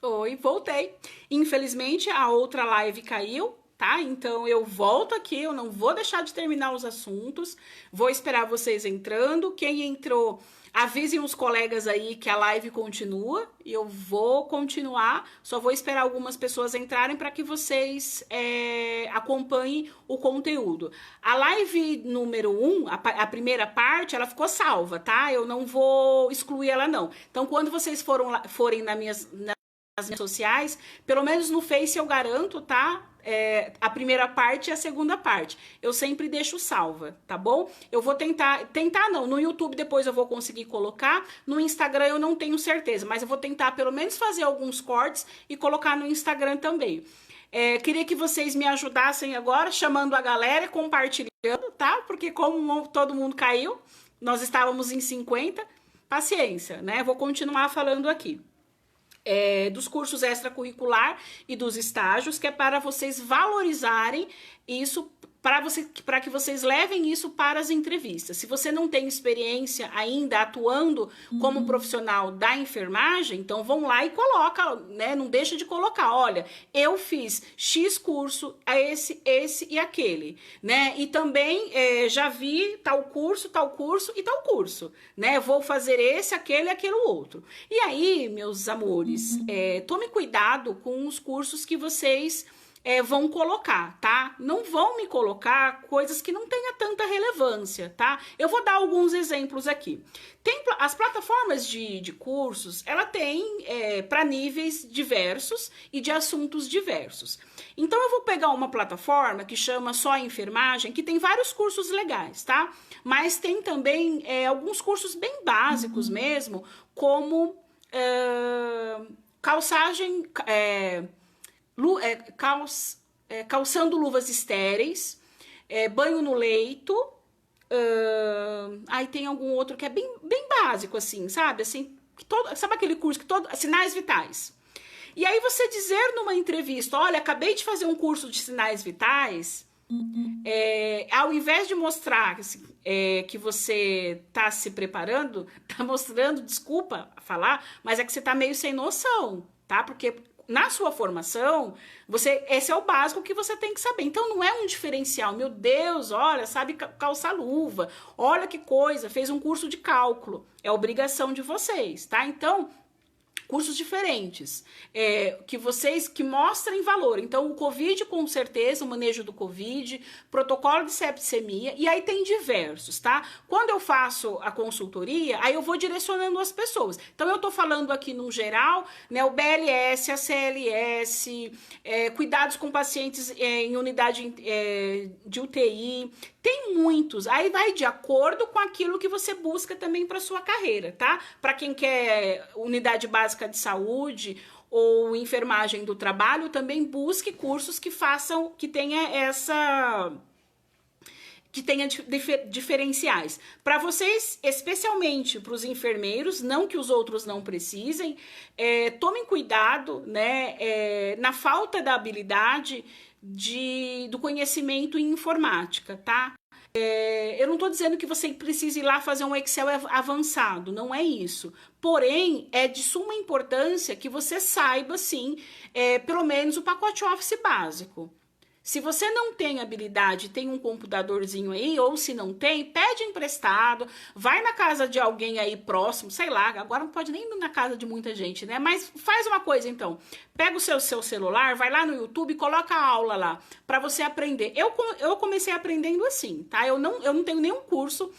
Oi, voltei. Infelizmente, a outra live caiu, tá? Então eu volto aqui, eu não vou deixar de terminar os assuntos. Vou esperar vocês entrando. Quem entrou, avisem os colegas aí que a live continua. E eu vou continuar. Só vou esperar algumas pessoas entrarem para que vocês acompanhem o conteúdo. A live número 1, a primeira parte, ela ficou salva, tá? Eu não vou excluir ela, não. Então, quando vocês forem nas redes sociais, pelo menos no Face eu garanto, tá? A primeira parte e a segunda parte. Eu sempre deixo salva, tá bom? Eu vou tentar não, no YouTube depois eu vou conseguir colocar, no Instagram eu não tenho certeza, mas eu vou tentar pelo menos fazer alguns cortes e colocar no Instagram também. Queria que vocês me ajudassem agora, chamando a galera, compartilhando, tá? Porque como todo mundo caiu, nós estávamos em 50, paciência, né? Vou continuar falando aqui. Dos cursos extracurricular e dos estágios, que é para vocês valorizarem isso, para que vocês levem isso para as entrevistas. Se você não tem experiência ainda atuando como profissional da enfermagem, então vão lá e coloca, né? Não deixa de colocar, olha, eu fiz X curso, esse e aquele, né? E também já vi tal curso e tal curso, né? Vou fazer esse, aquele e aquele outro. E aí, meus amores, tome cuidado com os cursos que vocês vão colocar, tá? Não vão me colocar coisas que não tenha tanta relevância, tá? Eu vou dar alguns exemplos aqui. As plataformas de cursos, ela tem para níveis diversos e de assuntos diversos. Então, eu vou pegar uma plataforma que chama Só Enfermagem, que tem vários cursos legais, tá? Mas tem também alguns cursos bem básicos mesmo, como calçagem... calçando luvas estéreis, banho no leito, aí tem algum outro que é bem básico, assim, sabe? Assim, sabe aquele curso que sinais vitais. E aí você dizer numa entrevista, olha, acabei de fazer um curso de sinais vitais, ao invés de mostrar assim, que você está se preparando, tá mostrando, desculpa falar, mas é que você está meio sem noção, tá? Porque na sua formação, esse é o básico que você tem que saber. Então, não é um diferencial. Meu Deus, olha, sabe calçar luva. Olha que coisa, fez um curso de cálculo. É obrigação de vocês, tá? Então, cursos diferentes, que mostrem valor. Então, o Covid, com certeza, o manejo do Covid, protocolo de septicemia, e aí tem diversos, tá? Quando eu faço a consultoria, aí eu vou direcionando as pessoas. Então, eu tô falando aqui no geral, né, o BLS, a CLS, cuidados com pacientes em unidade de UTI, tem muitos, aí vai de acordo com aquilo que você busca também para sua carreira, tá? Para quem quer unidade básica de saúde ou enfermagem do trabalho, também busque cursos que tenha diferenciais. Para vocês, especialmente para os enfermeiros, não que os outros não precisem, tomem cuidado, né, na falta da habilidade do conhecimento em informática, tá? Eu não estou dizendo que você precise ir lá fazer um Excel avançado, não é isso. Porém, é de suma importância que você saiba, sim, pelo menos o pacote Office básico. Se você não tem habilidade, tem um computadorzinho aí, ou se não tem, pede emprestado, vai na casa de alguém aí próximo, sei lá, agora não pode nem ir na casa de muita gente, né? Mas faz uma coisa então, pega o seu celular, vai lá no YouTube e coloca a aula lá, para você aprender. Eu comecei aprendendo assim, tá? Eu não tenho nenhum curso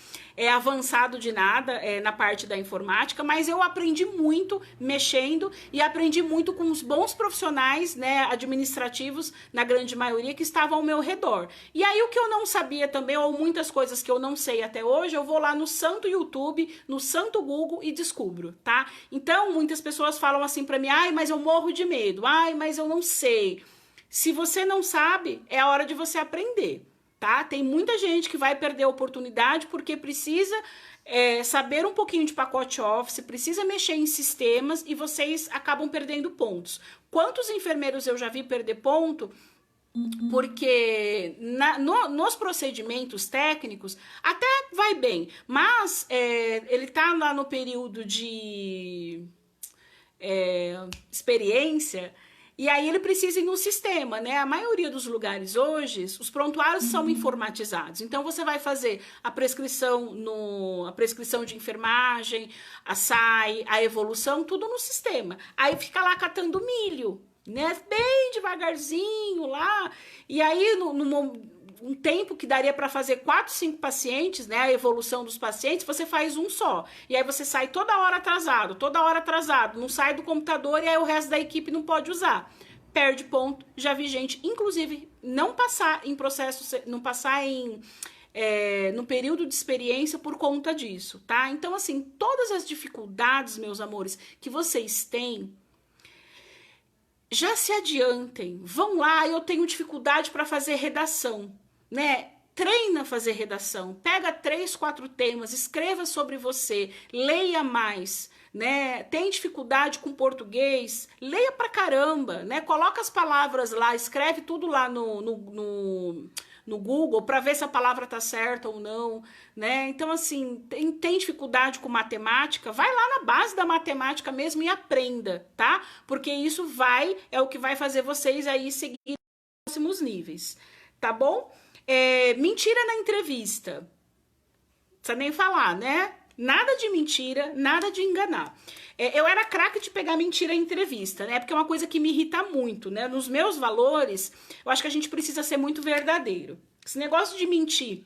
avançado de nada na parte da informática, mas eu aprendi muito mexendo e aprendi muito com os bons profissionais, né, administrativos, na grande maioria, que estavam ao meu redor. E aí o que eu não sabia também, ou muitas coisas que eu não sei até hoje, eu vou lá no santo YouTube, no santo Google e descubro, tá? Então, muitas pessoas falam assim pra mim, ai, mas eu morro de medo, ai, mas eu não sei. Se você não sabe, é a hora de você aprender. Tá? Tem muita gente que vai perder a oportunidade porque precisa saber um pouquinho de pacote Office, precisa mexer em sistemas e vocês acabam perdendo pontos. Quantos enfermeiros eu já vi perder ponto? Porque nos procedimentos técnicos até vai bem, mas ele tá lá no período de experiência, e aí ele precisa ir no sistema, né? A maioria dos lugares hoje, os prontuários são informatizados. Então você vai fazer a prescrição de enfermagem, a SAI, a evolução, tudo no sistema. Aí fica lá catando milho, né? Bem devagarzinho lá. E aí um tempo que daria para fazer 4, 5 pacientes, né, a evolução dos pacientes, você faz um só. E aí você sai toda hora atrasado, não sai do computador e aí o resto da equipe não pode usar. Perde ponto. Já vi gente, inclusive, não passar em processo, não passar no período de experiência por conta disso, tá? Então, assim, todas as dificuldades, meus amores, que vocês têm, já se adiantem. Vão lá, eu tenho dificuldade para fazer redação, né? Treina fazer redação, pega 3, 4 temas, escreva sobre você, leia mais, né? Tem dificuldade com português, leia pra caramba, né? Coloca as palavras lá, escreve tudo lá no Google para ver se a palavra tá certa ou não, né? Então, assim, tem dificuldade com matemática, vai lá na base da matemática mesmo e aprenda, tá? Porque isso é o que vai fazer vocês aí seguir os próximos níveis, tá bom? Mentira na entrevista. Não precisa nem falar, né? Nada de mentira, nada de enganar. Eu era craque de pegar mentira em entrevista, né? Porque é uma coisa que me irrita muito, né? Nos meus valores, eu acho que a gente precisa ser muito verdadeiro. Esse negócio de mentir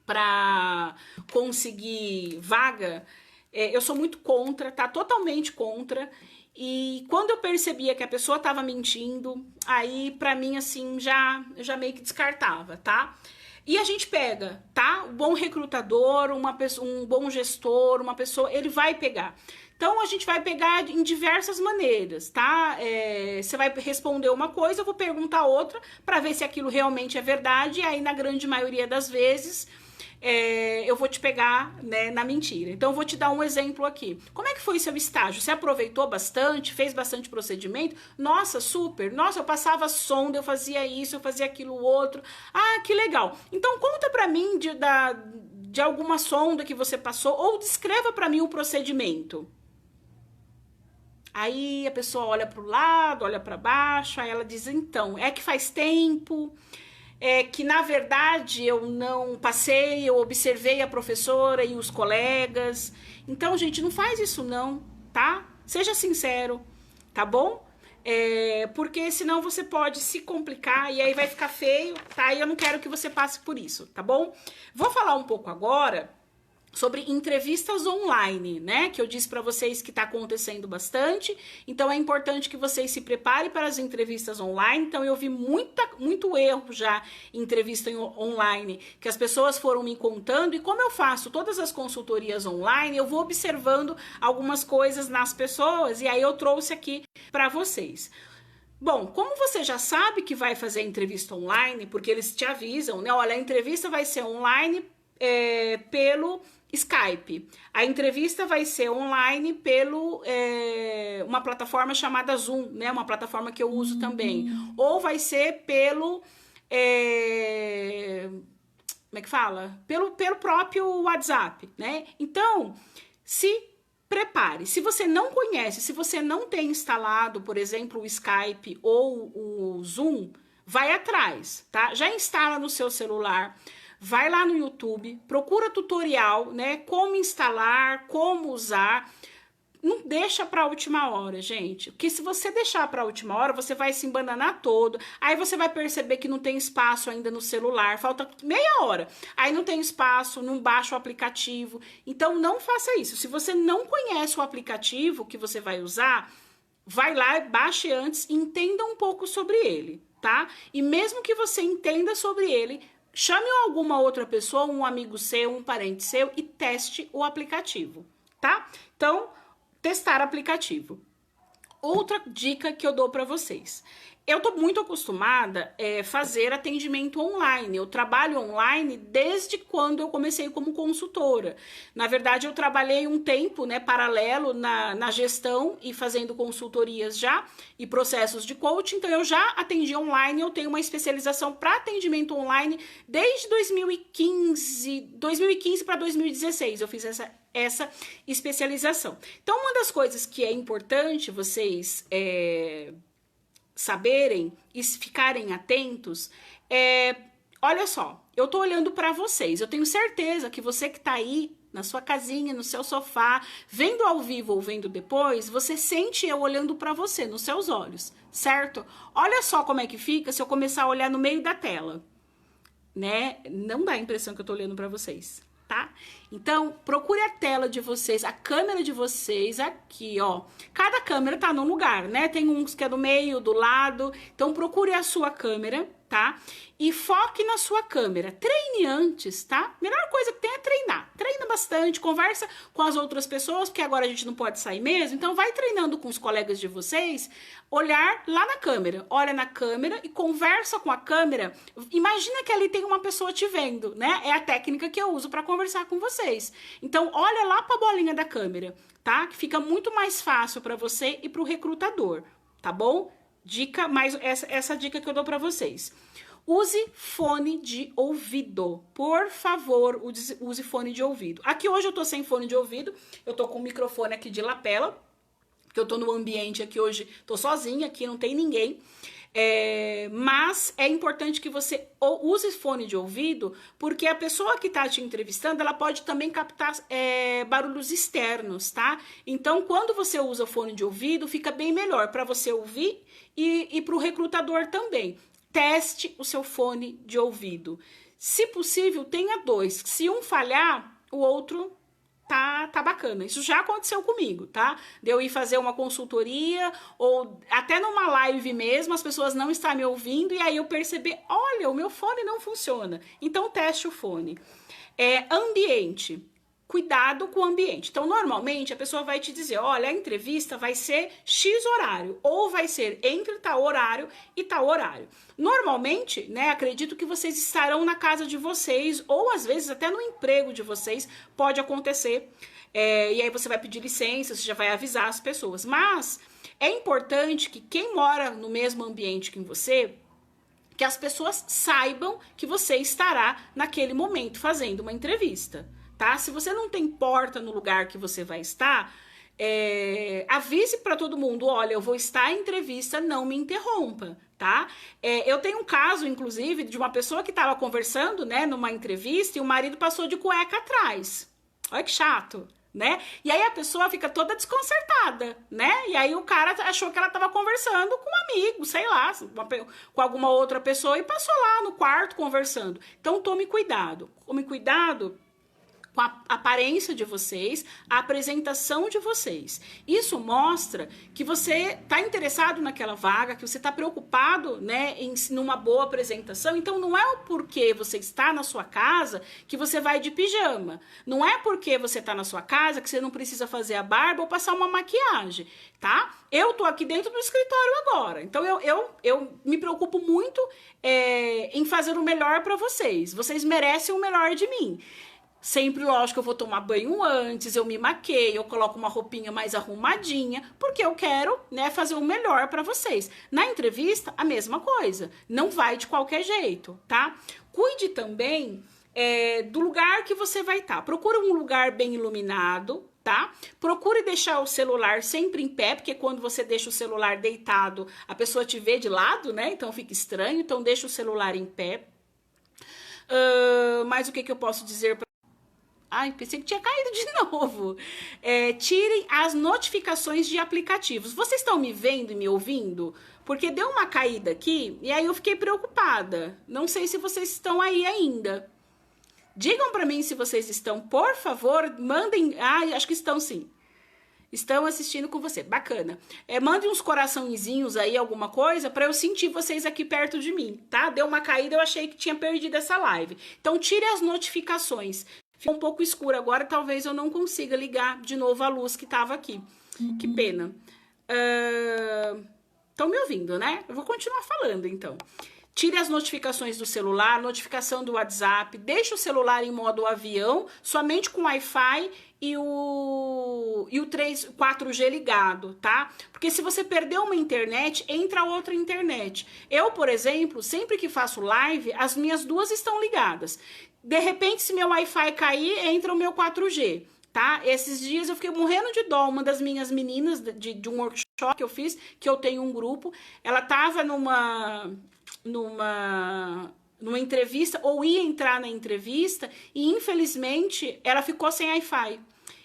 para conseguir vaga, eu sou muito contra, tá? Totalmente contra. E quando eu percebia que a pessoa estava mentindo, aí pra mim, assim, eu já meio que descartava, tá? E a gente pega, tá? Um bom recrutador, um bom gestor, uma pessoa, ele vai pegar. Então, a gente vai pegar em diversas maneiras, tá? Você vai responder uma coisa, eu vou perguntar outra para ver se aquilo realmente é verdade, e aí, na grande maioria das vezes, eu vou te pegar, né, na mentira. Então, eu vou te dar um exemplo aqui. Como é que foi seu estágio? Você aproveitou bastante? Fez bastante procedimento? Nossa, super! Nossa, eu passava sonda, eu fazia isso, eu fazia aquilo outro. Ah, que legal! Então, conta pra mim de alguma sonda que você passou, ou descreva pra mim o procedimento. Aí a pessoa olha para o lado, olha para baixo, aí ela diz, então, é que faz tempo, que na verdade eu não passei, eu observei a professora e os colegas. Então, gente, não faz isso não, tá? Seja sincero, tá bom? Porque senão você pode se complicar e aí vai ficar feio, tá? E eu não quero que você passe por isso, tá bom? Vou falar um pouco agora sobre entrevistas online, né? Que eu disse para vocês que está acontecendo bastante. Então, é importante que vocês se preparem para as entrevistas online. Então, eu vi muito erro já em entrevista online, que as pessoas foram me contando. E como eu faço todas as consultorias online, eu vou observando algumas coisas nas pessoas. E aí, eu trouxe aqui para vocês. Bom, como você já sabe que vai fazer entrevista online, porque eles te avisam, né? Olha, a entrevista vai ser online pelo Skype. A entrevista vai ser online pelo uma plataforma chamada Zoom, né? Uma plataforma que eu uso também. Ou vai ser pelo como é que fala? Pelo próprio WhatsApp, né? Então, se prepare. Se você não conhece, se você não tem instalado, por exemplo, o Skype ou o Zoom, vai atrás, tá? Já instala no seu celular. Vai lá no YouTube, procura tutorial, né? Como instalar, como usar. Não deixa para a última hora, gente. Porque se você deixar para a última hora, você vai se embananar todo. Aí você vai perceber que não tem espaço ainda no celular. Falta meia hora. Aí não tem espaço, não baixa o aplicativo. Então, não faça isso. Se você não conhece o aplicativo que você vai usar, vai lá, baixe antes e entenda um pouco sobre ele, tá? E mesmo que você entenda sobre ele, chame alguma outra pessoa, um amigo seu, um parente seu e teste o aplicativo, tá? Então, testar aplicativo. Outra dica que eu dou para vocês. Eu tô muito acostumada a fazer atendimento online. Eu trabalho online desde quando eu comecei como consultora. Na verdade, eu trabalhei um tempo, né, paralelo na gestão e fazendo consultorias já e processos de coaching. Então, eu já atendi online. Eu tenho uma especialização para atendimento online desde 2015 para 2016. Eu fiz essa especialização. Então, uma das coisas que é importante vocês saberem e ficarem atentos olha só, eu tô olhando para vocês, eu tenho certeza que você que tá aí na sua casinha, no seu sofá, vendo ao vivo ou vendo depois, você sente eu olhando para você, nos seus olhos, certo? Olha só como é que fica se eu começar a olhar no meio da tela, né? Não dá a impressão que eu tô olhando para vocês, tá? Então, procure a tela de vocês, a câmera de vocês aqui, ó. Cada câmera tá num lugar, né? Tem uns que é do meio, do lado. Então, procure a sua câmera, tá? E foque na sua câmera. Treine antes, tá? Melhor coisa que tem é treinar. Treina bastante, conversa com as outras pessoas, porque agora a gente não pode sair mesmo. Então, vai treinando com os colegas de vocês, olhar lá na câmera. Olha na câmera e conversa com a câmera. Imagina que ali tem uma pessoa te vendo, né? É a técnica que eu uso para conversar com vocês. Então, olha lá para a bolinha da câmera, tá? Que fica muito mais fácil para você e para o recrutador, tá bom? Dica, mais essa dica que eu dou para vocês. Use fone de ouvido. Por favor, use fone de ouvido. Aqui hoje eu tô sem fone de ouvido, eu tô com o microfone aqui de lapela, porque eu tô no ambiente aqui hoje, tô sozinha aqui, não tem ninguém. Mas é importante que você use fone de ouvido, porque a pessoa que tá te entrevistando, ela pode também captar barulhos externos, tá? Então, quando você usa fone de ouvido, fica bem melhor para você ouvir e para o recrutador também. Teste o seu fone de ouvido. Se possível, tenha 2. Se um falhar, o outro tá bacana. Isso já aconteceu comigo, tá? De eu ir fazer uma consultoria ou até numa live mesmo, as pessoas não estão me ouvindo e aí eu percebi, olha, o meu fone não funciona. Então, teste o fone. Ambiente. Cuidado com o ambiente. Então, normalmente, a pessoa vai te dizer, olha, a entrevista vai ser X horário, ou vai ser entre tal horário e tal horário. Normalmente, né, acredito que vocês estarão na casa de vocês, ou às vezes até no emprego de vocês, pode acontecer. E aí você vai pedir licença, você já vai avisar as pessoas. Mas é importante que quem mora no mesmo ambiente que você, que as pessoas saibam que você estará naquele momento fazendo uma entrevista. Tá? Se você não tem porta no lugar que você vai estar, avise para todo mundo, olha, eu vou estar em entrevista, não me interrompa, tá? Eu tenho um caso, inclusive, de uma pessoa que estava conversando, né, numa entrevista e o marido passou de cueca atrás. Olha que chato, né? E aí a pessoa fica toda desconcertada, né? E aí o cara achou que ela estava conversando com um amigo, sei lá, com alguma outra pessoa e passou lá no quarto conversando. Então tome cuidado. Tome cuidado com a aparência de vocês, a apresentação de vocês. Isso mostra que você está interessado naquela vaga, que você está preocupado, né, numa boa apresentação. Então, não é porque você está na sua casa que você vai de pijama. Não é porque você está na sua casa que você não precisa fazer a barba ou passar uma maquiagem, tá? Eu tô aqui dentro do escritório agora. Então, eu me preocupo muito em fazer o melhor para vocês. Vocês merecem o melhor de mim. Sempre, lógico, eu vou tomar banho antes, eu me maqueio, eu coloco uma roupinha mais arrumadinha, porque eu quero, né, fazer o melhor para vocês. Na entrevista, a mesma coisa. Não vai de qualquer jeito, tá? Cuide também do lugar que você vai estar. Procure um lugar bem iluminado, tá? Procure deixar o celular sempre em pé, porque quando você deixa o celular deitado, a pessoa te vê de lado, né? Então fica estranho, então deixa o celular em pé. Mas o que eu posso dizer para... Ai, pensei que tinha caído de novo. Tirem as notificações de aplicativos. Vocês estão me vendo e me ouvindo? Porque deu uma caída aqui e aí eu fiquei preocupada. Não sei se vocês estão aí ainda. Digam para mim se vocês estão, por favor, mandem... Ah, acho que estão sim. Estão assistindo com você, bacana. Mandem uns coraçõezinhos aí, alguma coisa, para eu sentir vocês aqui perto de mim, tá? Deu uma caída, eu achei que tinha perdido essa live. Então, tire as notificações. Ficou um pouco escuro agora, talvez eu não consiga ligar de novo a luz que estava aqui. Que pena. Estão me ouvindo, né? Eu vou continuar falando, então. Tire as notificações do celular, notificação do WhatsApp, deixe o celular em modo avião, somente com Wi-Fi e o 4G ligado, tá? Porque se você perder uma internet, entra outra internet. Eu, por exemplo, sempre que faço live, as minhas duas estão ligadas. De repente, se meu Wi-Fi cair, entra o meu 4G, tá? Esses dias eu fiquei morrendo de dó. Uma das minhas meninas de um workshop que eu fiz, que eu tenho um grupo, ela tava numa entrevista, ou ia entrar na entrevista, e infelizmente ela ficou sem Wi-Fi.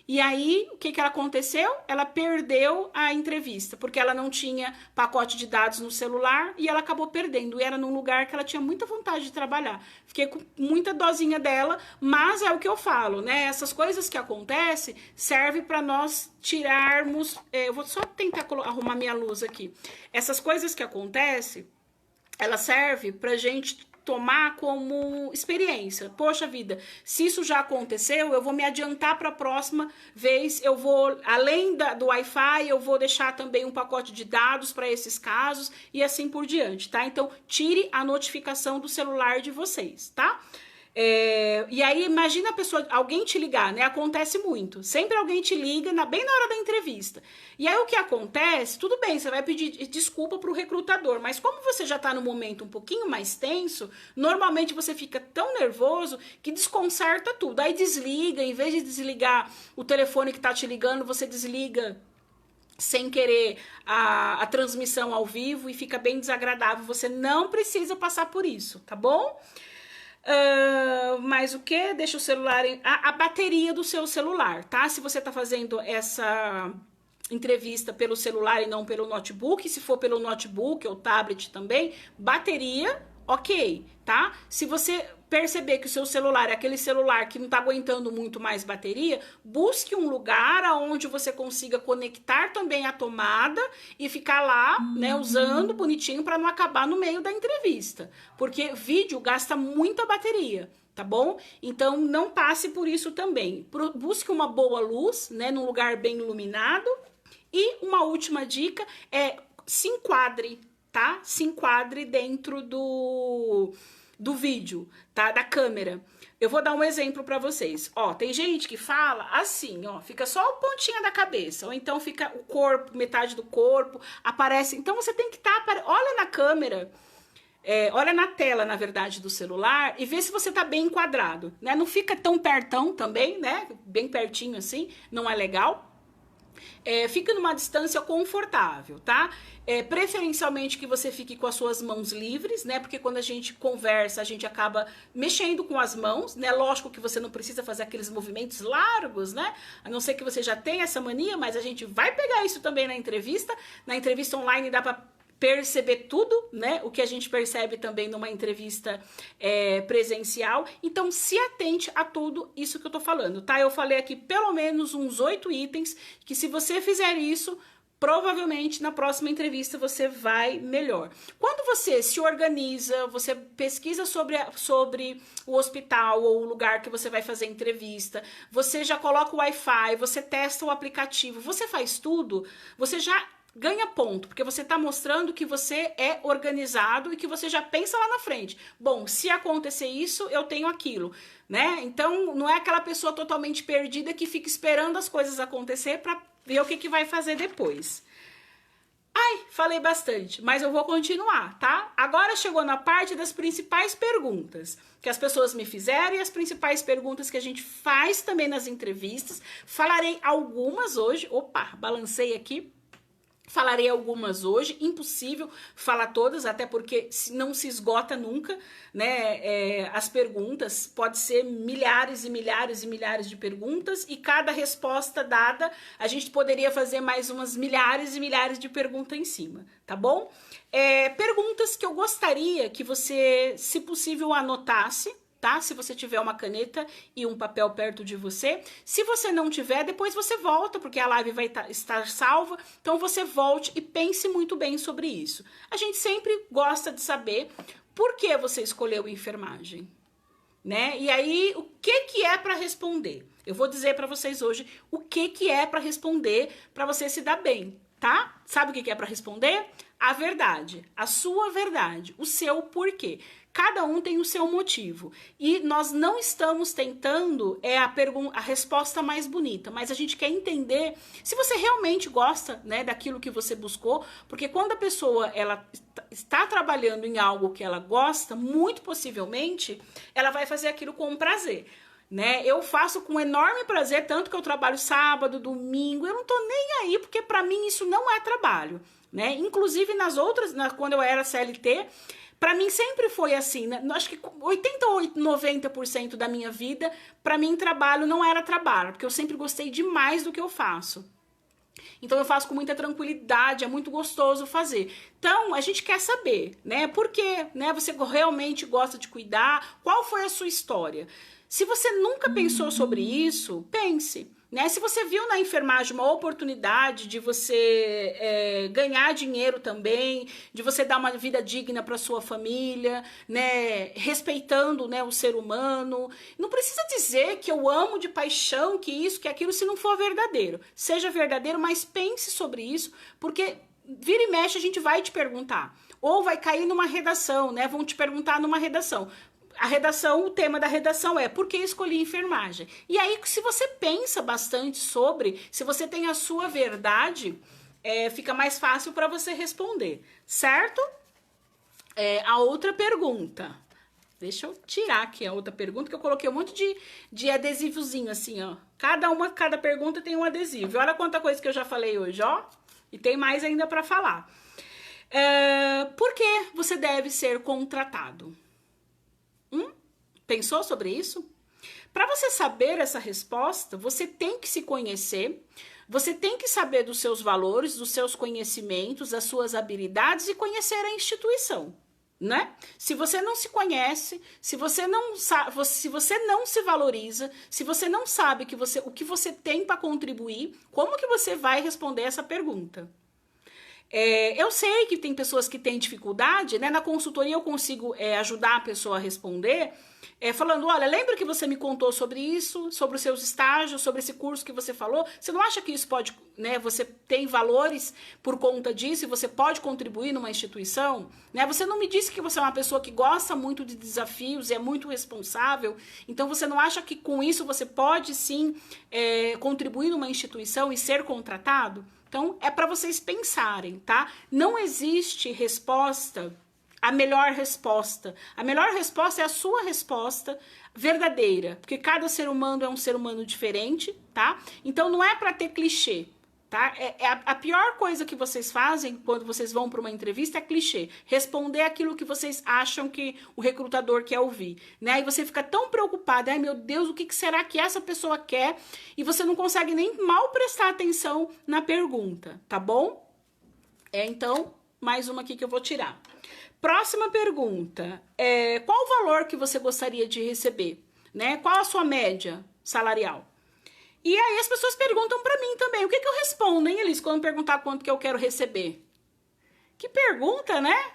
E aí, o que aconteceu? Ela perdeu a entrevista, porque ela não tinha pacote de dados no celular e ela acabou perdendo. E era num lugar que ela tinha muita vontade de trabalhar. Fiquei com muita dosinha dela, mas é o que eu falo, né? Essas coisas que acontecem servem para nós tirarmos... eu vou só tentar arrumar minha luz aqui. Essas coisas que acontecem, ela serve pra gente tomar como experiência. Poxa vida, se isso já aconteceu, eu vou me adiantar para a próxima vez, eu vou, além do Wi-Fi, eu vou deixar também um pacote de dados para esses casos e assim por diante, tá? Então, tire a notificação do celular de vocês, tá? E aí, imagina a pessoa, alguém te ligar, né? Acontece muito. Sempre alguém te liga bem na hora da entrevista. E aí, o que acontece? Tudo bem, você vai pedir desculpa pro recrutador, mas como você já tá no momento um pouquinho mais tenso, normalmente você fica tão nervoso que desconcerta tudo. Aí desliga, em vez de desligar o telefone que tá te ligando, você desliga sem querer a transmissão ao vivo e fica bem desagradável. Você não precisa passar por isso, tá bom? Mas o que? Deixa o celular... A bateria do seu celular, tá? Se você tá fazendo essa entrevista pelo celular e não pelo notebook, se for pelo notebook ou tablet também, bateria, ok, tá? Se você perceber que o seu celular é aquele celular que não tá aguentando muito mais bateria, busque um lugar onde você consiga conectar também a tomada e ficar lá, né, usando bonitinho para não acabar no meio da entrevista, porque vídeo gasta muita bateria, tá bom? Então não passe por isso também. Busque uma boa luz, né, num lugar bem iluminado. E uma última dica é se enquadre, tá? Se enquadre dentro do vídeo, tá? Da câmera. Eu vou dar um exemplo para vocês. Ó, tem gente que fala assim, ó, fica só a pontinha da cabeça, ou então fica o corpo, metade do corpo, aparece. Então você tem que estar, olha na câmera, olha na tela, na verdade, do celular e vê se você tá bem enquadrado, né? Não fica tão pertão também, né? Bem pertinho assim, não é legal. Fica numa distância confortável, tá? Preferencialmente que você fique com as suas mãos livres, né? Porque quando a gente conversa, a gente acaba mexendo com as mãos, né? Lógico que você não precisa fazer aqueles movimentos largos, né? A não ser que você já tenha essa mania, mas a gente vai pegar isso também na entrevista. Na entrevista online dá pra perceber tudo, né? O que a gente percebe também numa entrevista presencial. Então, se atente a tudo isso que eu tô falando, tá? Eu falei aqui pelo menos uns 8 itens que se você fizer isso, provavelmente na próxima entrevista você vai melhor. Quando você se organiza, você pesquisa sobre o hospital ou o lugar que você vai fazer entrevista, você já coloca o Wi-Fi, você testa o aplicativo, você faz tudo, você já ganha ponto, porque você está mostrando que você é organizado e que você já pensa lá na frente. Bom, se acontecer isso, eu tenho aquilo, né? Então, não é aquela pessoa totalmente perdida que fica esperando as coisas acontecer para ver o que vai fazer depois. Ai, falei bastante, mas eu vou continuar, tá? Agora chegou na parte das principais perguntas que as pessoas me fizeram e as principais perguntas que a gente faz também nas entrevistas. Falarei algumas hoje. Opa, balancei aqui. Falarei algumas hoje, impossível falar todas, até porque não se esgota nunca, né? As perguntas, pode ser milhares e milhares e milhares de perguntas, e cada resposta dada, a gente poderia fazer mais umas milhares e milhares de perguntas em cima, tá bom? Perguntas que eu gostaria que você, se possível, anotasse, tá? Se você tiver uma caneta e um papel perto de você. Se você não tiver, depois você volta, porque a live vai estar salva. Então você volte e pense muito bem sobre isso. A gente sempre gosta de saber por que você escolheu enfermagem, né? E aí, o que é para responder? Eu vou dizer para vocês hoje o que é para responder para você se dar bem, tá? Sabe o que é para responder? A verdade, a sua verdade, o seu porquê. Cada um tem o seu motivo. E nós não estamos tentando a resposta mais bonita, mas a gente quer entender se você realmente gosta, né, daquilo que você buscou, porque quando a pessoa ela está trabalhando em algo que ela gosta, muito possivelmente ela vai fazer aquilo com prazer, né? Eu faço com enorme prazer, tanto que eu trabalho sábado, domingo, eu não tô nem aí, porque para mim isso não é trabalho, né? Inclusive nas outras, quando eu era CLT, para mim sempre foi assim, né? Acho que 88, 90% da minha vida, para mim trabalho não era trabalho, porque eu sempre gostei demais do que eu faço. Então eu faço com muita tranquilidade, é muito gostoso fazer. Então a gente quer saber, né? Por que, né? Você realmente gosta de cuidar? Qual foi a sua história? Se você nunca pensou sobre isso, pense. Né? Se você viu na enfermagem uma oportunidade de você ganhar dinheiro também, de você dar uma vida digna para sua família, né? Respeitando, né, o ser humano, não precisa dizer que eu amo de paixão, que isso, que aquilo, se não for verdadeiro. Seja verdadeiro, mas pense sobre isso, porque vira e mexe a gente vai te perguntar. Ou vai cair numa redação, né? Vão te perguntar numa redação. A redação, o tema da redação é por que escolhi enfermagem? E aí, se você pensa bastante sobre, se você tem a sua verdade, fica mais fácil para você responder, certo? A outra pergunta. Deixa eu tirar aqui a outra pergunta, que eu coloquei um monte de adesivozinho assim, ó. Cada pergunta tem um adesivo. Olha quanta coisa que eu já falei hoje, ó. E tem mais ainda para falar. Por que você deve ser contratado? Pensou sobre isso? Para você saber essa resposta, você tem que se conhecer, você tem que saber dos seus valores, dos seus conhecimentos, das suas habilidades e conhecer a instituição, né? Se você não se conhece, se você não se valoriza, se você não sabe o que você tem para contribuir, como que você vai responder essa pergunta? Eu sei que tem pessoas que têm dificuldade, né? Na consultoria eu consigo ajudar a pessoa a responder, falando, olha, lembra que você me contou sobre isso, sobre os seus estágios, sobre esse curso que você falou? Você não acha que isso pode, né? Você tem valores por conta disso e você pode contribuir numa instituição? Né? Você não me disse que você é uma pessoa que gosta muito de desafios e é muito responsável, então você não acha que com isso você pode sim contribuir numa instituição e ser contratado? Então, é para vocês pensarem, tá? Não existe resposta, a melhor resposta. A melhor resposta é a sua resposta verdadeira, porque cada ser humano é um ser humano diferente, tá? Então, não é para ter clichê, tá? A pior coisa que vocês fazem quando vocês vão para uma entrevista é clichê. Responder aquilo que vocês acham que o recrutador quer ouvir, né? E você fica tão preocupado, ai meu Deus, o que será que essa pessoa quer? E você não consegue nem mal prestar atenção na pergunta, tá bom? Então, mais uma aqui que eu vou tirar. Próxima pergunta. Qual o valor que você gostaria de receber? Né? Qual a sua média salarial? E aí as pessoas perguntam pra mim também. O que eu respondo, hein, Elis, quando perguntar quanto que eu quero receber? Que pergunta, né?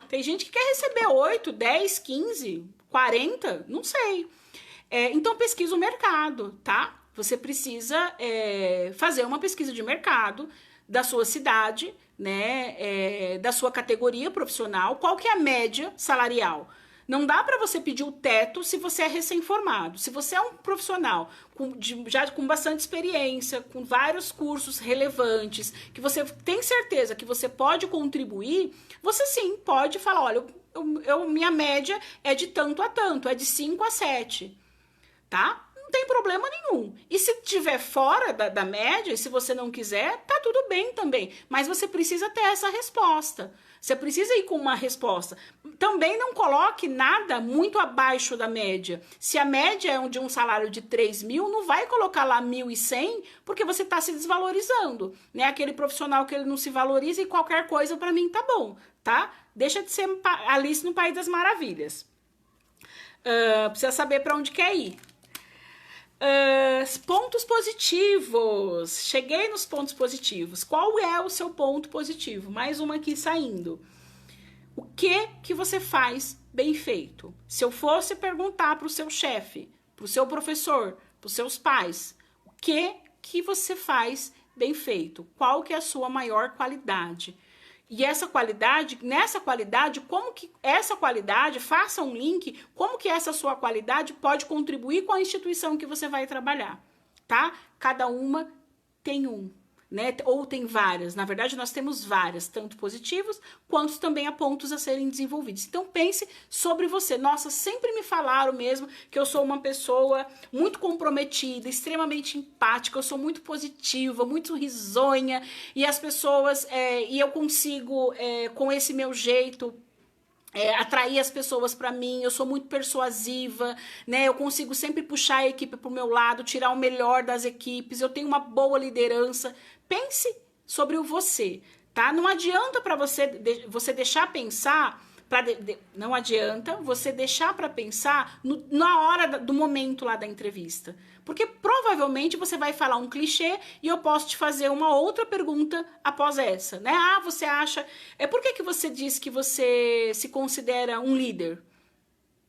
Tem gente que quer receber 8, 10, 15, 40, não sei. Então pesquisa o mercado, tá? Você precisa fazer uma pesquisa de mercado da sua cidade, né? Da sua categoria profissional. Qual que é a média salarial? Não dá para você pedir o teto se você é recém-formado. Se você é um profissional já com bastante experiência, com vários cursos relevantes, que você tem certeza que você pode contribuir, você sim pode falar, olha, minha média é de tanto a tanto, é de 5 a 7, tá? Não tem problema nenhum. E se estiver fora da média, e se você não quiser, tá tudo bem também. Mas você precisa ter essa resposta. Você precisa ir com uma resposta. Também não coloque nada muito abaixo da média. Se a média é de um salário de 3 mil, não vai colocar lá 1.100, porque você está se desvalorizando. Né? Aquele profissional que ele não se valoriza e qualquer coisa para mim tá bom, tá? Deixa de ser Alice no País das Maravilhas. Precisa saber para onde quer ir. Pontos positivos. Cheguei nos pontos positivos. Qual é o seu ponto positivo? Mais uma aqui saindo. O que você faz bem feito? Se eu fosse perguntar para o seu chefe, para o seu professor, para os seus pais, o que você faz bem feito? Qual que é a sua maior qualidade? E nessa qualidade, como que essa qualidade, faça um link, como que essa sua qualidade pode contribuir com a instituição que você vai trabalhar, tá? Cada uma tem um. né? Ou tem várias. Na verdade, nós temos várias, tanto positivos quanto também há pontos a serem desenvolvidos. Então, pense sobre você. Nossa, sempre me falaram mesmo que eu sou uma pessoa muito comprometida, extremamente empática, eu sou muito positiva, muito risonha, e as pessoas, e eu consigo, com esse meu jeito, atrair as pessoas para mim, eu sou muito persuasiva, né? Eu consigo sempre puxar a equipe pro meu lado, tirar o melhor das equipes, eu tenho uma boa liderança. Pense sobre o você, tá? Não adianta para você deixar pensar, não adianta você deixar para pensar na hora do momento lá da entrevista. Porque provavelmente você vai falar um clichê e eu posso te fazer uma outra pergunta após essa, né? Ah, você acha... por que você diz que você se considera um líder?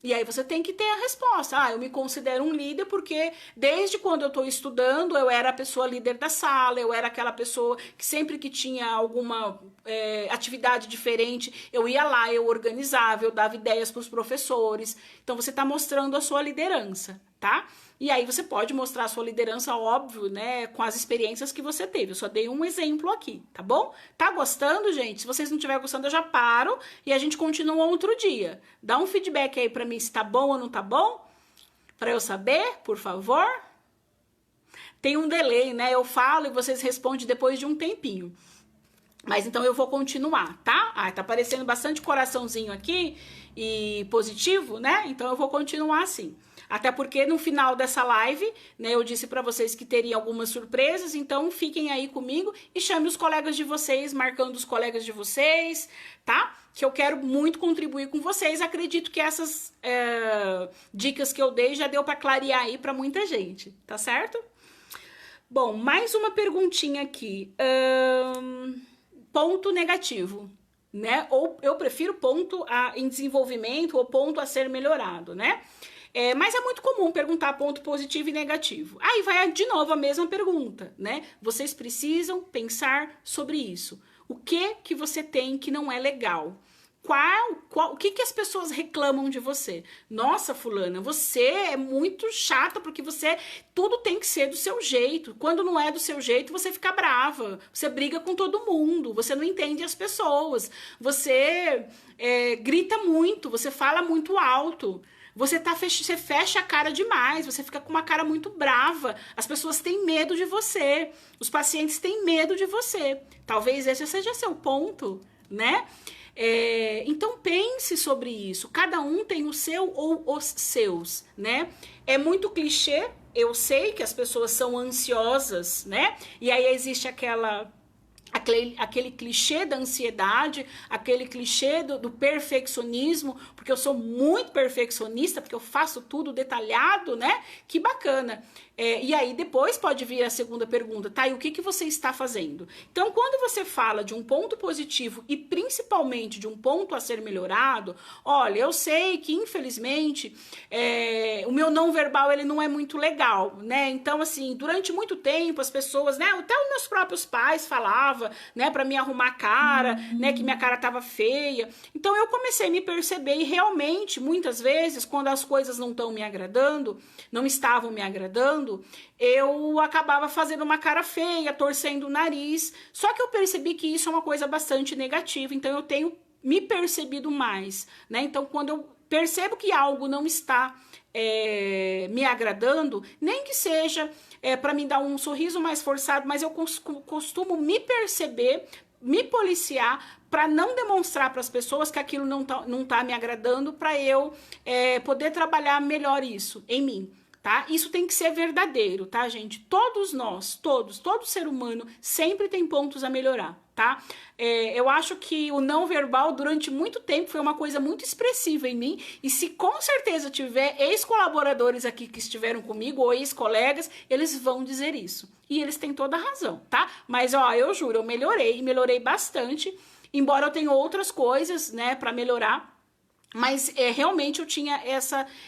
E aí você tem que ter a resposta. Ah, eu me considero um líder porque desde quando eu estou estudando, eu era a pessoa líder da sala, eu era aquela pessoa que sempre que tinha alguma atividade diferente, eu ia lá, eu organizava, eu dava ideias para os professores. Então você está mostrando a sua liderança, tá? E aí você pode mostrar a sua liderança, óbvio, né, com as experiências que você teve. Eu só dei um exemplo aqui, tá bom? Tá gostando, gente? Se vocês não estiverem gostando, eu já paro e a gente continua outro dia. Dá um feedback aí pra mim se tá bom ou não tá bom, pra eu saber, por favor. Tem um delay, né? Eu falo e vocês respondem depois de um tempinho. Mas então eu vou continuar, tá? Ah, tá aparecendo bastante coraçãozinho aqui e positivo, né? Então eu vou continuar assim. Até porque no final dessa live, né, eu disse para vocês que teria algumas surpresas, então fiquem aí comigo e chame os colegas de vocês, marcando os colegas de vocês, tá? Que eu quero muito contribuir com vocês. Acredito que essas dicas que eu dei já deu para clarear aí para muita gente, tá certo? Bom, mais uma perguntinha aqui. Ponto negativo, né? Ou eu prefiro ponto em desenvolvimento ou ponto a ser melhorado, né? Mas é muito comum perguntar ponto positivo e negativo. Aí vai de novo a mesma pergunta, né? Vocês precisam pensar sobre isso. O que você tem que não é legal? O que as pessoas reclamam de você? Nossa, fulana, você é muito chata porque tudo tem que ser do seu jeito. Quando não é do seu jeito, você fica brava. Você briga com todo mundo. Você não entende as pessoas. Você grita muito. Você fala muito alto. Você fecha a cara demais, você fica com uma cara muito brava, as pessoas têm medo de você, os pacientes têm medo de você. Talvez esse seja seu ponto, né? Então pense sobre isso, cada um tem o seu ou os seus, né? É muito clichê, eu sei que as pessoas são ansiosas, né? E aí existe aquele clichê da ansiedade, aquele clichê do perfeccionismo, porque eu sou muito perfeccionista, porque eu faço tudo detalhado, né? Que bacana. E aí depois pode vir a segunda pergunta, tá? E o que você está fazendo? Então, quando você fala de um ponto positivo e principalmente de um ponto a ser melhorado, olha, eu sei que infelizmente o meu não verbal ele não é muito legal, né? Então, assim, durante muito tempo as pessoas, né? Até os meus próprios pais falavam, né? Para me arrumar a cara, né? Que minha cara tava feia. Então, eu comecei a me perceber e realmente, muitas vezes, quando as coisas não estão me agradando, não estavam me agradando, eu acabava fazendo uma cara feia, torcendo o nariz. Só que eu percebi que isso é uma coisa bastante negativa, então eu tenho me percebido mais, né? Então, quando eu percebo que algo não está me agradando, nem que seja para me dar um sorriso mais forçado, mas eu costumo me perceber, me policiar para não demonstrar para as pessoas que aquilo não tá me agradando, para eu poder trabalhar melhor isso em mim. Tá? Isso tem que ser verdadeiro, tá, gente? Todos nós, todo ser humano sempre tem pontos a melhorar, tá? Eu acho que o não verbal durante muito tempo foi uma coisa muito expressiva em mim, e se com certeza tiver ex-colaboradores aqui que estiveram comigo, ou ex-colegas, eles vão dizer isso. E eles têm toda a razão, tá? Mas, ó, eu juro, eu melhorei bastante, embora eu tenha outras coisas, né, para melhorar. Mas realmente eu tinha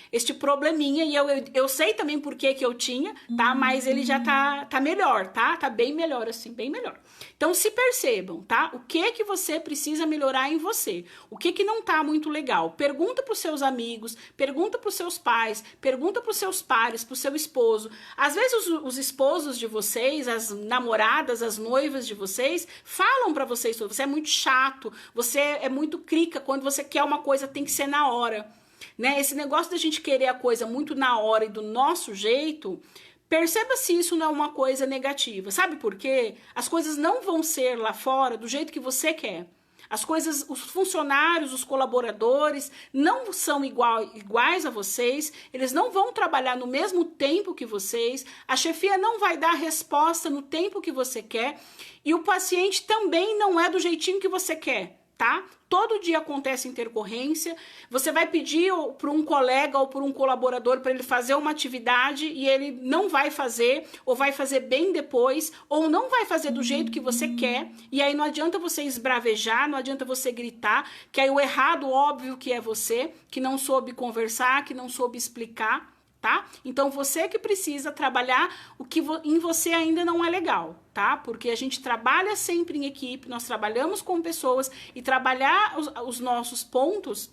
este probleminha, e eu sei também por que que eu tinha, tá? Mas ele já tá melhor, tá? Tá bem melhor, assim, bem melhor. Então se percebam, tá? O que que você precisa melhorar em você? O que que não tá muito legal? Pergunta pros seus amigos, pergunta pros seus pais, pergunta pros seus pares, pro seu esposo. Às vezes os esposos de vocês, as namoradas, as noivas de vocês, falam pra vocês, você é muito chato, você é muito crica, quando você quer uma coisa tem que ser na hora, né? Esse negócio da gente querer a coisa muito na hora e do nosso jeito, perceba se isso não é uma coisa negativa. Sabe por quê? As coisas não vão ser lá fora do jeito que você quer. As coisas, os funcionários, os colaboradores não são iguais a vocês, eles não vão trabalhar no mesmo tempo que vocês, a chefia não vai dar resposta no tempo que você quer, e o paciente também não é do jeitinho que você quer. Tá? Todo dia acontece intercorrência, você vai pedir para um colega ou para um colaborador para ele fazer uma atividade e ele não vai fazer, ou vai fazer bem depois, ou não vai fazer do jeito que você quer, e aí não adianta você esbravejar, não adianta você gritar, que aí o errado, óbvio que é você, que não soube conversar, que não soube explicar, tá? Então você que precisa trabalhar o que em você ainda não é legal, tá? Porque a gente trabalha sempre em equipe, nós trabalhamos com pessoas, e trabalhar os nossos pontos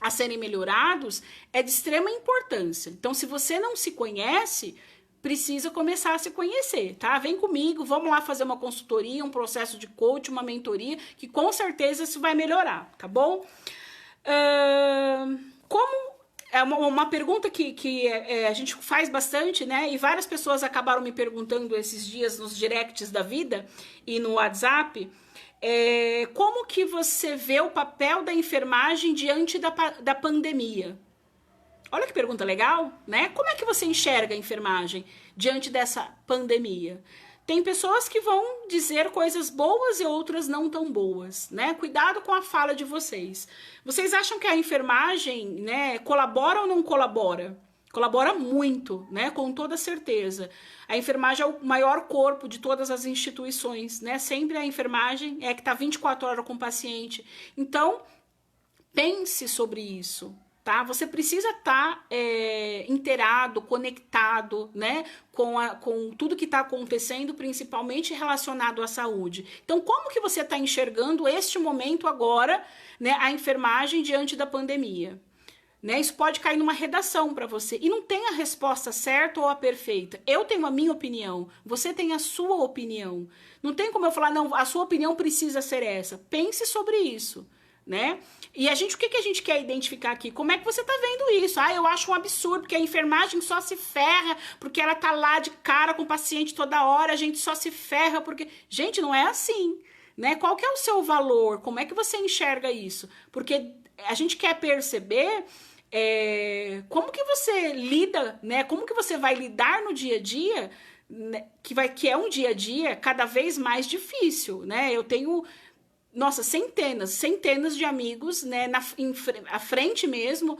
a serem melhorados é de extrema importância. Então, se você não se conhece, precisa começar a se conhecer, tá? Vem comigo, vamos lá fazer uma consultoria, um processo de coach, uma mentoria, que com certeza isso vai melhorar, tá bom? Como é uma pergunta que a gente faz bastante, né? E várias pessoas acabaram me perguntando esses dias nos directs da vida e no WhatsApp. Como que você vê o papel da enfermagem diante da pandemia? Olha que pergunta legal, né? Como é que você enxerga a enfermagem diante dessa pandemia? Tem pessoas que vão dizer coisas boas e outras não tão boas, né? Cuidado com a fala de vocês. Vocês acham que a enfermagem, né, colabora ou não colabora? Colabora muito, né? Com toda certeza. A enfermagem é o maior corpo de todas as instituições, né? Sempre a enfermagem é que está 24 horas com o paciente. Então, pense sobre isso. Tá? Você precisa estar inteirado, conectado, né, com tudo que está acontecendo, principalmente relacionado à saúde. Então, como que você está enxergando este momento agora, né, a enfermagem diante da pandemia? Né? Isso pode cair numa redação para você. E não tem a resposta certa ou a perfeita. Eu tenho a minha opinião, você tem a sua opinião. Não tem como eu falar, não, a sua opinião precisa ser essa. Pense sobre isso. Né? E o que a gente quer identificar aqui? Como é que você tá vendo isso? Eu acho um absurdo, porque a enfermagem só se ferra, porque ela tá lá de cara com o paciente toda hora, a gente só se ferra, porque... Gente, não é assim, né? Qual que é o seu valor? Como é que você enxerga isso? Porque a gente quer perceber como que você lida, né? Como que você vai lidar no dia a dia, né? Que é um dia a dia cada vez mais difícil, né? Eu tenho... Nossa, centenas de amigos, né, à frente mesmo,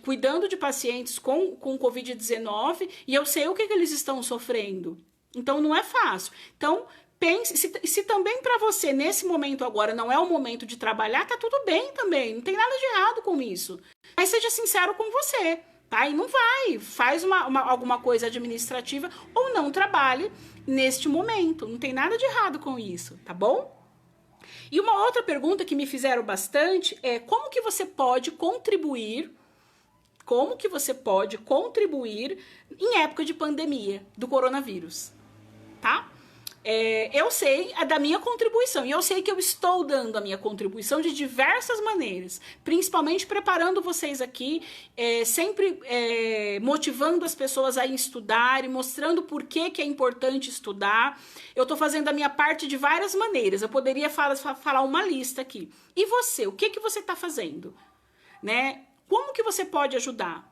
cuidando de pacientes com Covid-19, e eu sei o que eles estão sofrendo. Então, não é fácil. Então, pense, se também para você, nesse momento agora, não é o momento de trabalhar, tá tudo bem também, não tem nada de errado com isso. Mas seja sincero com você, tá? E não faz alguma coisa administrativa ou não trabalhe neste momento. Não tem nada de errado com isso, tá bom? E uma outra pergunta que me fizeram bastante é como que você pode contribuir em época de pandemia do coronavírus, tá? Eu sei da minha contribuição, e eu sei que eu estou dando a minha contribuição de diversas maneiras, principalmente preparando vocês aqui, sempre motivando as pessoas a estudar e mostrando por que é importante estudar. Eu estou fazendo a minha parte de várias maneiras, eu poderia falar uma lista aqui. E você, o que você está fazendo? Né? Como que você pode ajudar?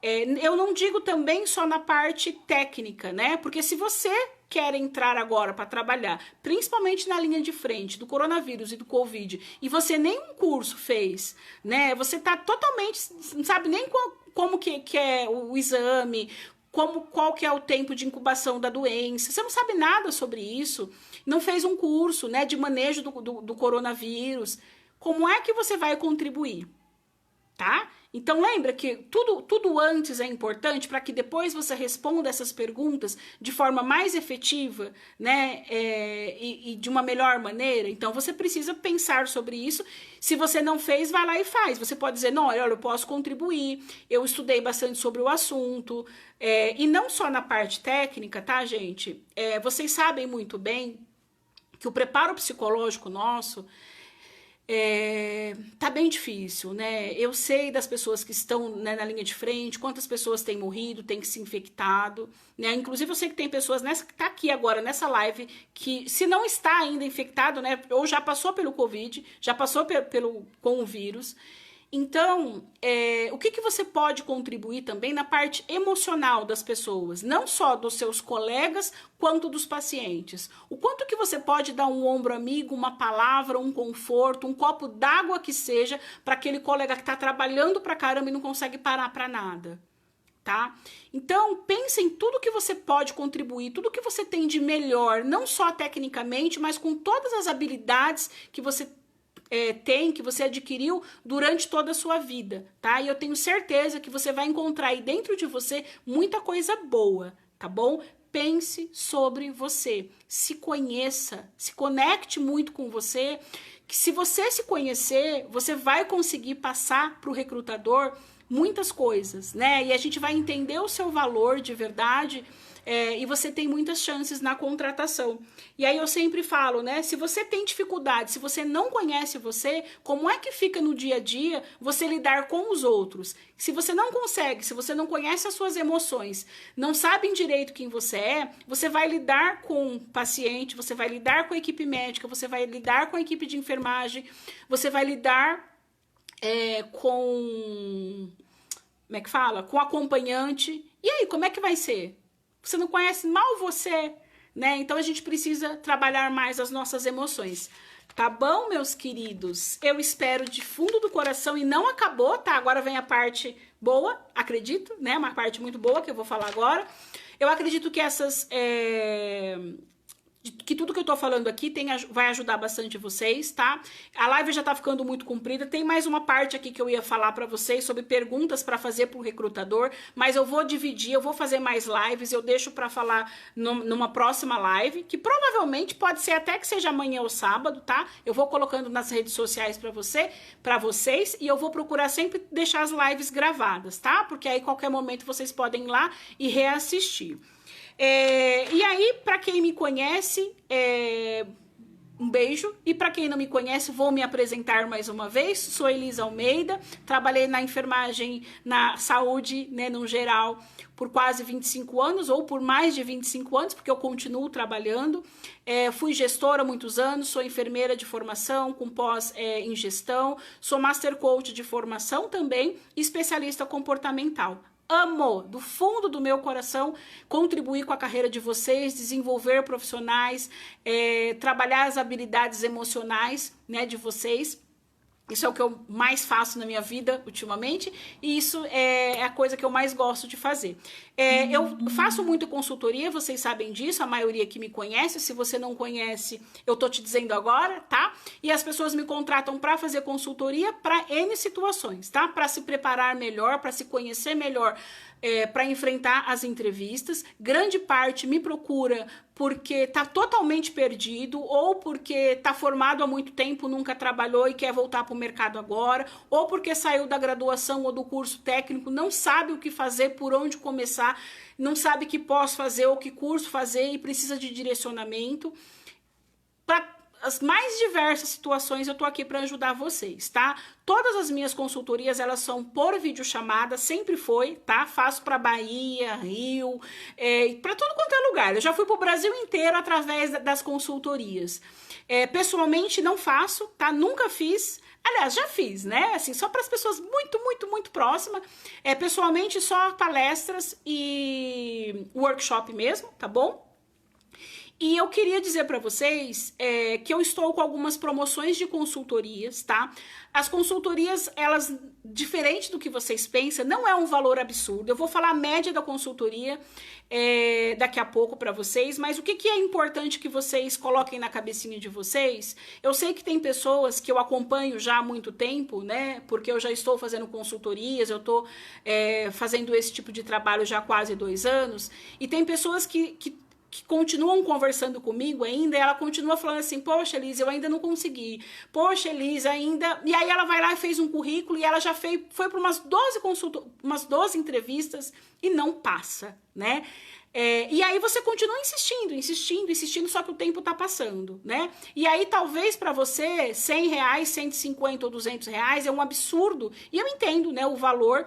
Eu não digo também só na parte técnica, né? Porque se você quer entrar agora para trabalhar, principalmente na linha de frente do coronavírus e do Covid, e você nem um curso fez, né? Você tá totalmente, não sabe nem como que é o exame, qual que é o tempo de incubação da doença, você não sabe nada sobre isso, não fez um curso, né, de manejo do coronavírus. Como é que você vai contribuir? tá? Então lembra que tudo antes é importante para que depois você responda essas perguntas de forma mais efetiva, né? E de uma melhor maneira. Então você precisa pensar sobre isso. Se você não fez, vai lá e faz. Você pode dizer, não, olha, eu posso contribuir, eu estudei bastante sobre o assunto. E não só na parte técnica, tá, gente? Vocês sabem muito bem que o preparo psicológico nosso tá bem difícil, né? Eu sei das pessoas que estão, né, na linha de frente, quantas pessoas têm morrido, têm se infectado, né? Inclusive eu sei que tem pessoas que tá aqui agora nessa live que, se não está ainda infectado, né, ou já passou pelo Covid, já passou com o vírus. Então, o que você pode contribuir também na parte emocional das pessoas, não só dos seus colegas, quanto dos pacientes? O quanto que você pode dar um ombro amigo, uma palavra, um conforto, um copo d'água que seja, para aquele colega que está trabalhando pra caramba e não consegue parar para nada, tá? Então, pense em tudo que você pode contribuir, tudo que você tem de melhor, não só tecnicamente, mas com todas as habilidades que você que você adquiriu durante toda a sua vida, tá? E eu tenho certeza que você vai encontrar aí dentro de você muita coisa boa, tá bom? Pense sobre você, se conheça, se conecte muito com você, que se você se conhecer, você vai conseguir passar para o recrutador muitas coisas, né? E a gente vai entender o seu valor de verdade, e você tem muitas chances na contratação. E aí eu sempre falo, né? Se você tem dificuldade, se você não conhece você, como é que fica no dia a dia você lidar com os outros? Se você não consegue, se você não conhece as suas emoções, não sabe direito quem você vai lidar com o paciente, você vai lidar com a equipe médica, você vai lidar com a equipe de enfermagem, você vai lidar com... Como é que fala? Com acompanhante. E aí, como é que vai ser? Você não conhece mal você, né? Então a gente precisa trabalhar mais as nossas emoções. Tá bom, meus queridos? Eu espero de fundo do coração, e não acabou, tá? Agora vem a parte boa, acredito, né? Uma parte muito boa que eu vou falar agora. Eu acredito que que tudo que eu tô falando aqui vai ajudar bastante vocês, tá? A live já tá ficando muito comprida. Tem mais uma parte aqui que eu ia falar pra vocês sobre perguntas pra fazer pro recrutador, mas eu vou dividir, eu vou fazer mais lives, eu deixo pra falar numa próxima live, que provavelmente pode ser até que seja amanhã ou sábado, tá? Eu vou colocando nas redes sociais pra vocês, e eu vou procurar sempre deixar as lives gravadas, tá? Porque aí qualquer momento vocês podem ir lá e reassistir. E aí, para quem me conhece, um beijo. E para quem não me conhece, vou me apresentar mais uma vez. Sou Elisa Almeida, trabalhei na enfermagem, na saúde, né, no geral, por quase 25 anos, ou por mais de 25 anos, porque eu continuo trabalhando. Fui gestora há muitos anos, sou enfermeira de formação, com pós em gestão, sou master coach de formação também, e especialista comportamental. Amo, do fundo do meu coração, contribuir com a carreira de vocês, desenvolver profissionais, trabalhar as habilidades emocionais, né, de vocês. Isso é o que eu mais faço na minha vida ultimamente, e isso é a coisa que eu mais gosto de fazer. Eu faço muito consultoria, vocês sabem disso, a maioria que me conhece. Se você não conhece, eu tô te dizendo agora, tá? E as pessoas me contratam para fazer consultoria para N situações, tá? Para se preparar melhor, para se conhecer melhor, para enfrentar as entrevistas. Grande parte me procura porque tá totalmente perdido, ou porque tá formado há muito tempo, nunca trabalhou e quer voltar para o mercado agora, ou porque saiu da graduação ou do curso técnico, não sabe o que fazer, por onde começar, não sabe que pós fazer ou que curso fazer e precisa de direcionamento. Para as mais diversas situações, eu tô aqui para ajudar vocês, tá? Todas as minhas consultorias, elas são por videochamada, sempre foi, tá? Faço para Bahia, Rio, para tudo quanto é lugar. Eu já fui pro Brasil inteiro através das consultorias. Pessoalmente não faço, tá? Nunca fiz. Aliás, já fiz, né? Assim, só para as pessoas muito, muito, muito próximas. Pessoalmente, só palestras e workshop mesmo, tá bom? E eu queria dizer para vocês que eu estou com algumas promoções de consultorias, tá? As consultorias, elas, diferente do que vocês pensam, não é um valor absurdo. Eu vou falar a média da consultoria daqui a pouco para vocês, mas o que é importante que vocês coloquem na cabecinha de vocês? Eu sei que tem pessoas que eu acompanho já há muito tempo, né? Porque eu já estou fazendo consultorias, eu estou fazendo esse tipo de trabalho já há quase 2 anos, e tem pessoas que continuam conversando comigo ainda, e ela continua falando assim, poxa, Elis, eu ainda não consegui, poxa, Elis, ainda... E aí ela vai lá e fez um currículo, e ela já foi para umas 12 entrevistas, e não passa, né? E aí você continua insistindo, só que o tempo tá passando, né? E aí talvez para você, R$100, 150 ou R$200 é um absurdo, e eu entendo, né, o valor,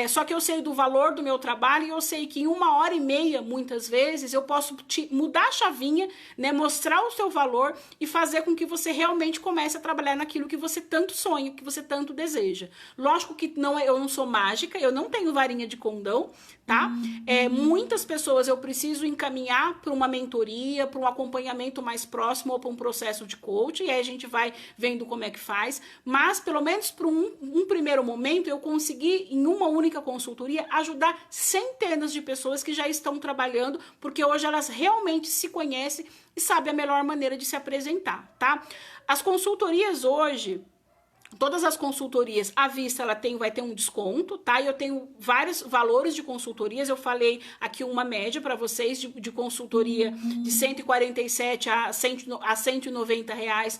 só que eu sei do valor do meu trabalho, e eu sei que em 1h30, muitas vezes, eu posso mudar a chavinha, né, mostrar o seu valor e fazer com que você realmente comece a trabalhar naquilo que você tanto sonha, que você tanto deseja. Lógico que eu não sou mágica, eu não tenho varinha de condão, tá? Muitas pessoas eu preciso encaminhar para uma mentoria, para um acompanhamento mais próximo ou para um processo de coaching, e aí a gente vai vendo como é que faz, mas pelo menos por um primeiro momento eu consegui, em uma única consultoria, ajudar centenas de pessoas que já estão trabalhando, porque hoje elas realmente se conhecem e sabem a melhor maneira de se apresentar, tá? As consultorias hoje... Todas as consultorias à vista vai ter um desconto, tá? E eu tenho vários valores de consultorias. Eu falei aqui uma média para vocês de consultoria de 147 a 190 reais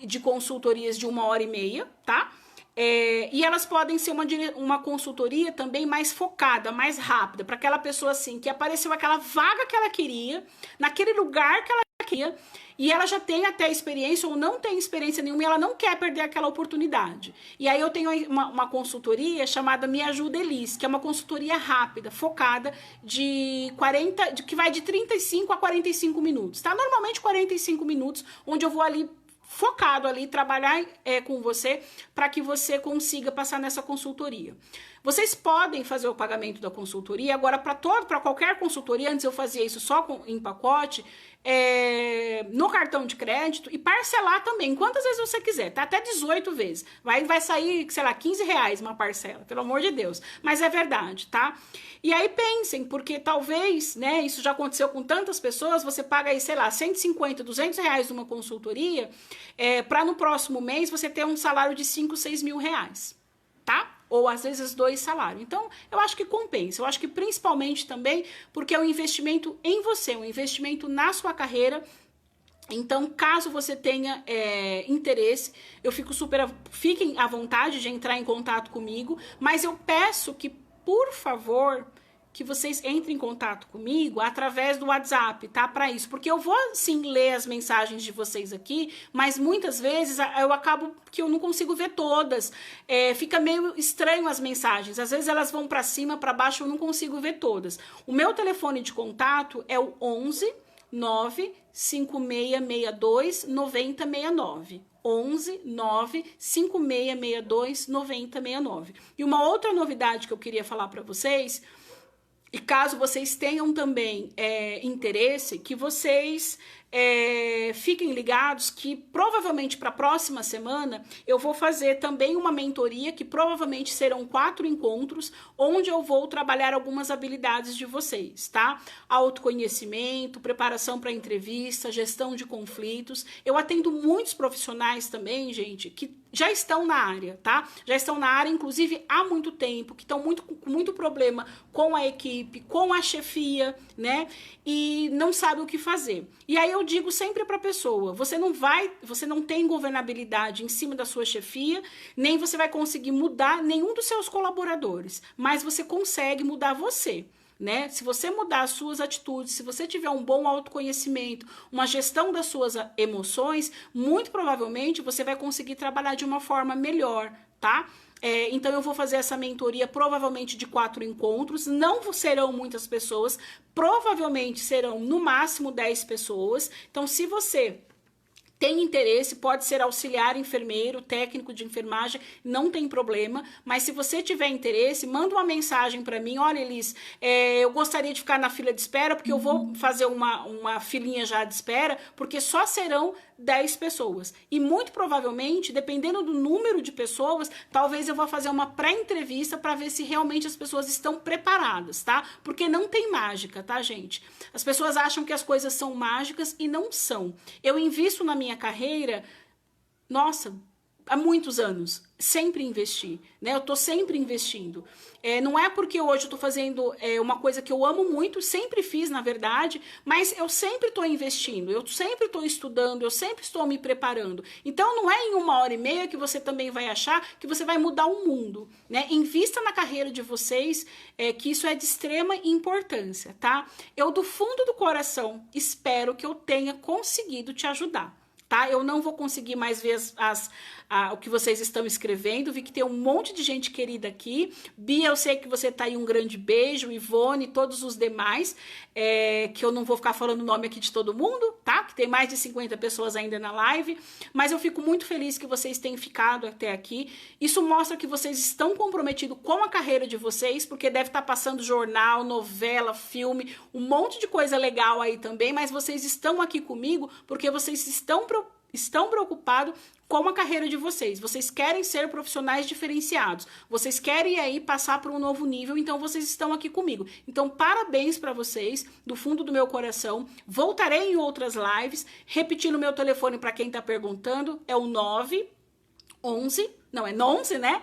de consultorias de 1h30, tá? E elas podem ser uma consultoria também mais focada, mais rápida, para aquela pessoa assim que apareceu aquela vaga que ela queria, naquele lugar que ela queria, e ela já tem até experiência ou não tem experiência nenhuma e ela não quer perder aquela oportunidade. E aí eu tenho uma consultoria chamada Me Ajuda Elis, que é uma consultoria rápida, focada que vai de 35 a 45 minutos, tá? Normalmente 45 minutos, onde eu vou ali focado ali, trabalhar com você para que você consiga passar nessa consultoria. Vocês podem fazer o pagamento da consultoria, agora para qualquer consultoria, antes eu fazia isso só em pacote, no cartão de crédito e parcelar também, quantas vezes você quiser, tá? Até 18 vezes. Vai sair, sei lá, R$15 uma parcela, pelo amor de Deus. Mas é verdade, tá? E aí pensem, porque talvez, né, isso já aconteceu com tantas pessoas, você paga aí, sei lá, 150, R$200 numa consultoria, para no próximo mês você ter um salário de 5, 6 mil reais, tá? Ou às vezes 2 salários. Então, eu acho que compensa. Eu acho que principalmente também porque é um investimento em você, um investimento na sua carreira. Então, caso você tenha interesse, fiquem à vontade de entrar em contato comigo, mas eu peço que, por favor, que vocês entrem em contato comigo através do WhatsApp, tá? Para isso, porque eu vou sim ler as mensagens de vocês aqui, mas muitas vezes eu acabo que eu não consigo ver todas, fica meio estranho as mensagens, às vezes elas vão para cima, para baixo, eu não consigo ver todas. O meu telefone de contato é o 11 95662 9069. 11 95662 9069. E uma outra novidade que eu queria falar para vocês, e caso vocês tenham também interesse, que vocês fiquem ligados que provavelmente para a próxima semana eu vou fazer também uma mentoria que provavelmente serão 4 encontros, onde eu vou trabalhar algumas habilidades de vocês, tá? Autoconhecimento, preparação para entrevista, gestão de conflitos. Eu atendo muitos profissionais também, gente, que já estão na área, tá? Já estão na área, inclusive, há muito tempo, que estão com muito problema com a equipe, com a chefia, né? E não sabem o que fazer. E aí eu digo sempre para a pessoa, você não tem governabilidade em cima da sua chefia, nem você vai conseguir mudar nenhum dos seus colaboradores, mas você consegue mudar você. Né? Se você mudar as suas atitudes, se você tiver um bom autoconhecimento, uma gestão das suas emoções, muito provavelmente você vai conseguir trabalhar de uma forma melhor, tá? Então eu vou fazer essa mentoria provavelmente de 4 encontros, não serão muitas pessoas, provavelmente serão no máximo 10 pessoas. Então se você tem interesse, pode ser auxiliar, enfermeiro, técnico de enfermagem, não tem problema, mas se você tiver interesse, manda uma mensagem para mim, olha, Elis, eu gostaria de ficar na fila de espera, porque eu vou fazer uma filinha já de espera, porque só serão 10 pessoas, e muito provavelmente, dependendo do número de pessoas, talvez eu vá fazer uma pré-entrevista para ver se realmente as pessoas estão preparadas, tá? Porque não tem mágica, tá, gente? As pessoas acham que as coisas são mágicas e não são. Eu invisto na minha carreira, nossa, há muitos anos, sempre investi, né? Eu tô sempre investindo. Não é porque hoje eu tô fazendo uma coisa que eu amo muito, sempre fiz, na verdade, mas eu sempre tô investindo, eu sempre tô estudando, eu sempre estou me preparando. Então, não é em 1h30 que você também vai achar que você vai mudar o mundo, né? Invista na carreira de vocês, que isso é de extrema importância, tá? Eu, do fundo do coração, espero que eu tenha conseguido te ajudar. Tá? Eu não vou conseguir mais ver o que vocês estão escrevendo. Vi que tem um monte de gente querida aqui. Bia, eu sei que você tá aí, um grande beijo. Ivone, todos os demais, que eu não vou ficar falando o nome aqui de todo mundo, tá? Que tem mais de 50 pessoas ainda na live. Mas eu fico muito feliz que vocês tenham ficado até aqui. Isso mostra que vocês estão comprometidos com a carreira de vocês, porque deve estar passando jornal, novela, filme, um monte de coisa legal aí também, mas vocês estão aqui comigo porque vocês estão preocupados com a carreira de vocês. Vocês querem ser profissionais diferenciados. Vocês querem aí passar para um novo nível, então vocês estão aqui comigo. Então, parabéns para vocês, do fundo do meu coração. Voltarei em outras lives, repetindo o meu telefone para quem está perguntando, é o 911, não, é 11, né?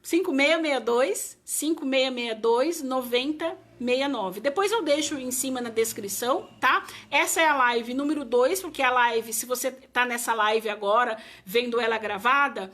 5662 9069. Depois eu deixo em cima na descrição, tá? Essa é a live número 2, porque a live, se você tá nessa live agora, vendo ela gravada,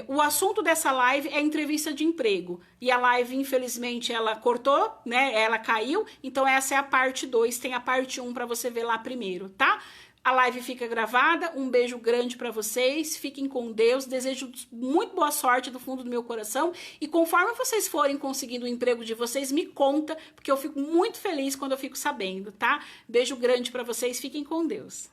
o assunto dessa live é entrevista de emprego. E a live, infelizmente, ela cortou, né? Ela caiu, então essa é a parte 2, tem a parte 1 para você ver lá primeiro, tá? A live fica gravada, um beijo grande para vocês, fiquem com Deus, desejo muito boa sorte do fundo do meu coração, e conforme vocês forem conseguindo o emprego de vocês, me conta, porque eu fico muito feliz quando eu fico sabendo, tá? Beijo grande para vocês, fiquem com Deus.